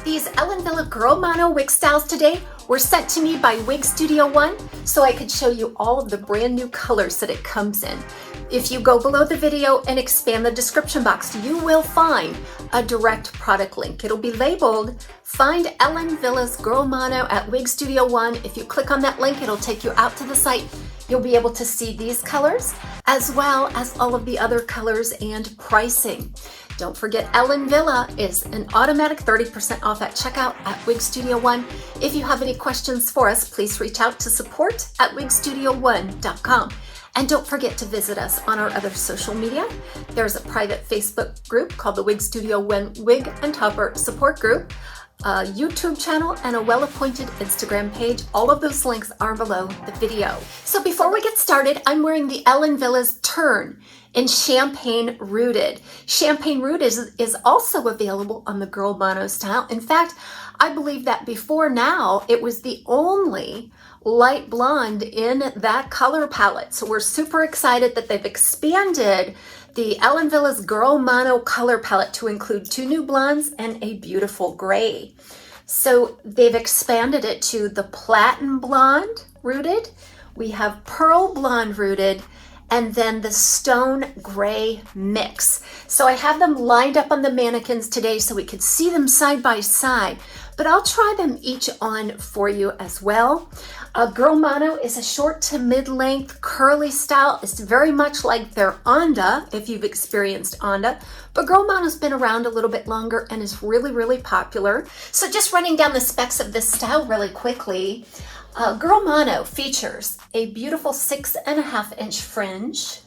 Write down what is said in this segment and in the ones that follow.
These Ellen Villa Girl Mono wig styles today were sent to me by Wig Studio One so I could show you all of the brand new colors that it comes in. If you go below the video and expand the description box, you will find a direct product link. It'll be labeled Find Ellen Villa's Girl Mono at Wig Studio One. If you click on that link, it'll take you out to the site. You'll be able to see these colors as well as all of the other colors and pricing. Don't forget, Ellen Villa is an automatic 30% off at checkout at Wig Studio One. If you have any questions for us, please reach out to support@wigstudio1.com. And don't forget to visit us on our other social media. There's a private Facebook group called the Wig Studio One Wig and Topper Support Group, a YouTube channel, and a well-appointed Instagram page. All of those links are below the video. So before we get started, I'm wearing the Ellen Villa's Turn in Champagne Rooted. Champagne Rooted is also available on the Girl Mono style. In fact, I believe that before now, it was the only light blonde in that color palette. So we're super excited that they've expanded the Ellen Villa's Girl Mono color palette to include 2 new blondes and a beautiful gray. So they've expanded it to the Platinum Blonde Rooted, we have Pearl Blonde Rooted, and then the Stone Gray Mix. So I have them lined up on the mannequins today so we could see them side by side, but I'll try them each on for you as well. Girl Mono is a short to mid-length curly style. It's very much like their Onda, if you've experienced Onda, but Girl Mono's been around a little bit longer and is really, really popular. So just running down the specs of this style really quickly, Girl Mono features a beautiful 6.5-inch fringe,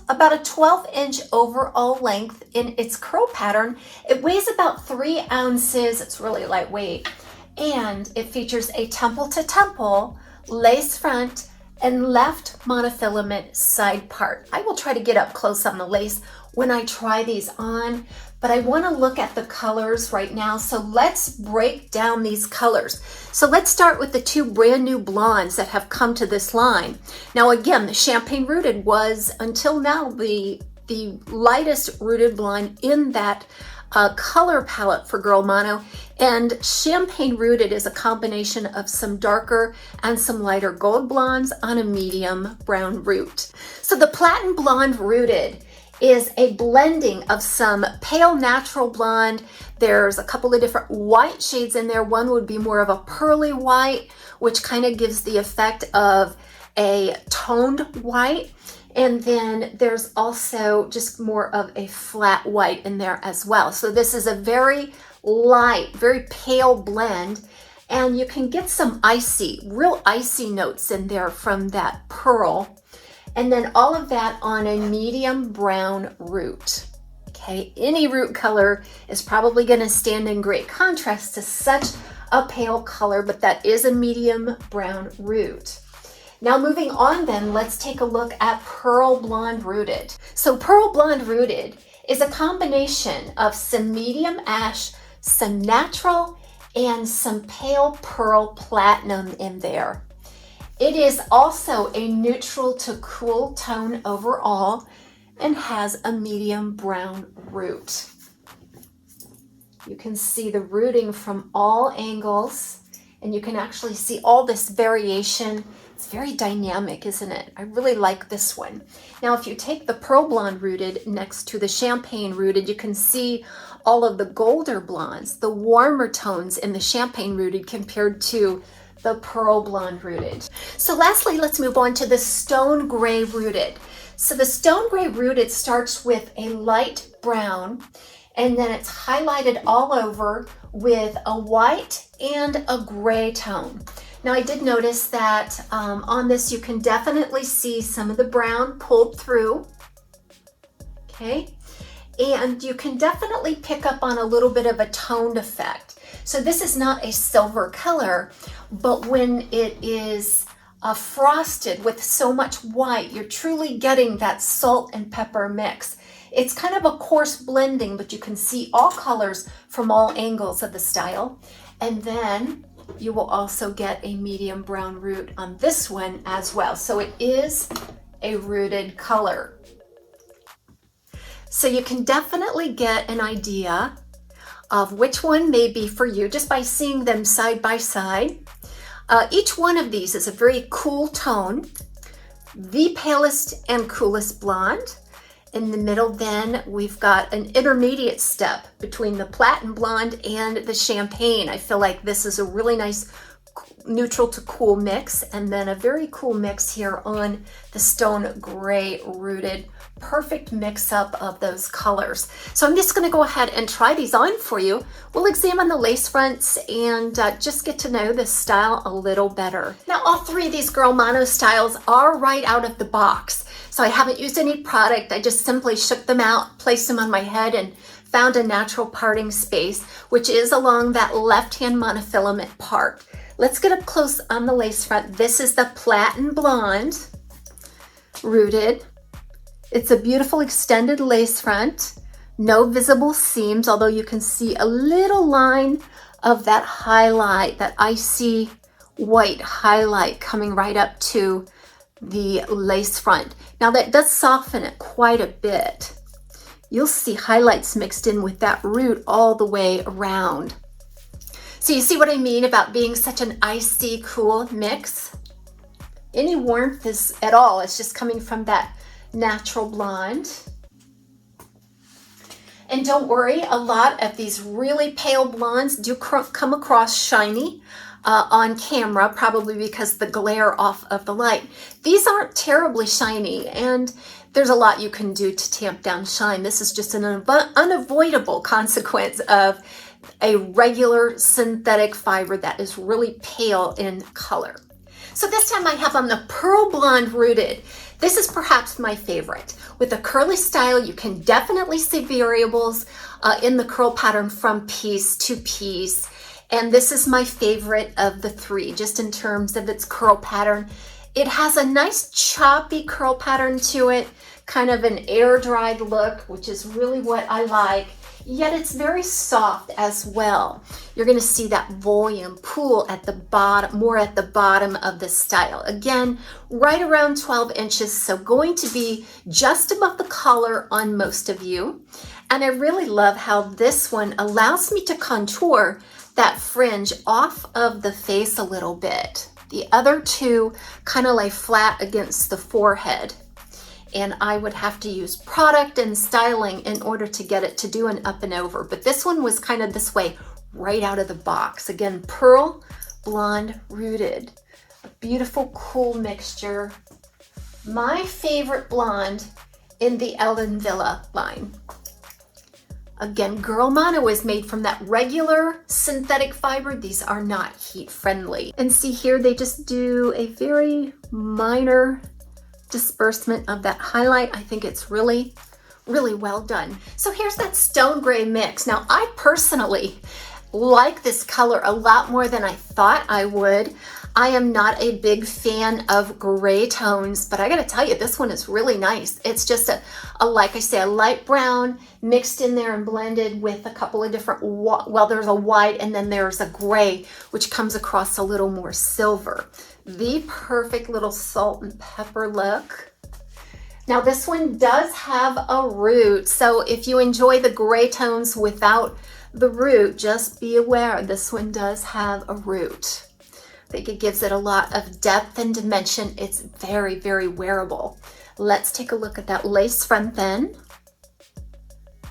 about a 12-inch overall length in its curl pattern. It weighs about 3 ounces. It's really lightweight. And it features a temple-to-temple lace front and left monofilament side part. I will try to get up close on the lace when I try these on, but I want to look at the colors right now. So let's break down these colors. So let's start with the 2 brand new blondes that have come to this line. Now again, the Champagne Rooted was until now the lightest rooted blonde in that color palette for Girl Mono, and Champagne Rooted is a combination of some darker and some lighter gold blondes on a medium brown root. So the Platinum Blonde Rooted is a blending of some pale natural blonde. There's a couple of different white shades in there. One would be more of a pearly white, which kind of gives the effect of a toned white. And then there's also just more of a flat white in there as well. So this is a very light, very pale blend. And you can get some real icy notes in there from that pearl. And then all of that on a medium brown root. Okay, any root color is probably going to stand in great contrast to such a pale color, but that is a medium brown root. Now moving on then, let's take a look at Pearl Blonde Rooted. So Pearl Blonde Rooted is a combination of some medium ash, some natural, and some pale pearl platinum in there. It is also a neutral to cool tone overall and has a medium brown root. You can see the rooting from all angles, and you can actually see all this variation. It's very dynamic, isn't it? I really like this one. Now, if you take the Pearl Blonde Rooted next to the Champagne Rooted, you can see all of the golder blondes, the warmer tones in the Champagne Rooted compared to the Pearl Blonde Rooted. So lastly, let's move on to the Stone Gray Rooted. So the Stone Gray Rooted starts with a light brown, and then it's highlighted all over with a white and a gray tone. Now I did notice that on this you can definitely see some of the brown pulled through, okay? And you can definitely pick up on a little bit of a toned effect. So this is not a silver color, but when it is frosted with so much white, you're truly getting that salt and pepper mix. It's kind of a coarse blending, but you can see all colors from all angles of the style. And then you will also get a medium brown root on this one as well. So it is a rooted color. So you can definitely get an idea of which one may be for you just by seeing them side by side. Each one of these is a very cool tone, the palest and coolest blonde. In the middle then, we've got an intermediate step between the platinum blonde and the champagne. I feel like this is a really nice neutral to cool mix, and then a very cool mix here on the stone gray rooted. Perfect mix up of those colors. So I'm just going to go ahead and try these on for you. We'll examine the lace fronts and just get to know this style a little better. Now all three of these girl mono styles are right out of the box. So I haven't used any product. I just simply shook them out, placed them on my head, and found a natural parting space, which is along that left-hand monofilament part. Let's get up close on the lace front. This is the platinum blonde rooted. It's a beautiful extended lace front, no visible seams, although you can see a little line of that highlight, that icy white highlight coming right up to the lace front. Now that does soften it quite a bit. You'll see highlights mixed in with that root all the way around. So you see what I mean about being such an icy cool mix? Any warmth is at all, it's just coming from that natural blonde. And don't worry, a lot of these really pale blondes do come across shiny on camera, probably because the glare off of the light. These aren't terribly shiny, and there's a lot you can do to tamp down shine. This is just an unavoidable consequence of a regular synthetic fiber that is really pale in color. So this time I have on the pearl blonde rooted. This is perhaps my favorite. With a curly style, you can definitely see variables in the curl pattern from piece to piece. And this is my favorite of the three, just in terms of its curl pattern. It has a nice choppy curl pattern to it, kind of an air-dried look, which is really what I like. Yet it's very soft as well. You're going to see that volume pool at the bottom, more at the bottom of the style. Again, right around 12 inches, so going to be just above the collar on most of you. And I really love how this one allows me to contour that fringe off of the face a little bit. The other two kind of lay flat against the forehead, and I would have to use product and styling in order to get it to do an up and over. But this one was kind of this way right out of the box. Again, pearl blonde rooted. A beautiful, cool mixture. My favorite blonde in the Ellen Villa line. Again, Girl Mono is made from that regular synthetic fiber. These are not heat friendly. And see here, they just do a very minor disbursement of that highlight. I think it's really, really well done. So here's that stone gray mix. Now, I personally like this color a lot more than I thought I would. I am not a big fan of gray tones, but I gotta tell you, this one is really nice. It's just like I say, a light brown mixed in there and blended with a couple of different, well, there's a white and then there's a gray, which comes across a little more silver. The perfect little salt and pepper look. Now this one does have a root, so if you enjoy the gray tones without the root, just be aware this one does have a root. I think it gives it a lot of depth and dimension. It's very, very wearable. Let's take a look at that lace front then.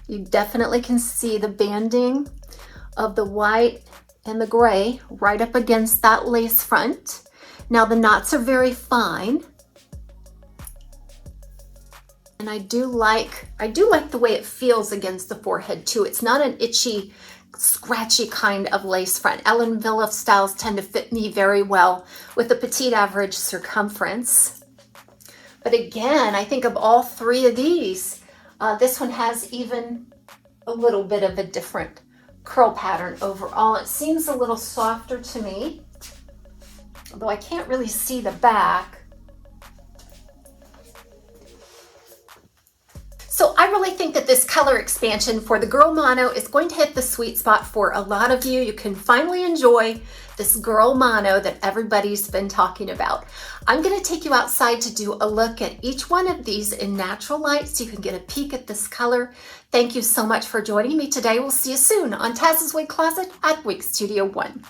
You definitely can see the banding of the white and the gray right up against that lace front. Now the knots are very fine. And I do like the way it feels against the forehead too. It's not an itchy, scratchy kind of lace front. Ellen Villa styles tend to fit me very well with a petite average circumference. But again, I think of all three of these, this one has even a little bit of a different curl pattern overall. It seems a little softer to me, although I can't really see the back. So I really think that this color expansion for the girl mono is going to hit the sweet spot for a lot of you. You can finally enjoy this girl mono that everybody's been talking about. I'm going to take you outside to do a look at each one of these in natural light so you can get a peek at this color. Thank you so much for joining me today. We'll see you soon on TAZS Wig Closet at Wig Studio 1.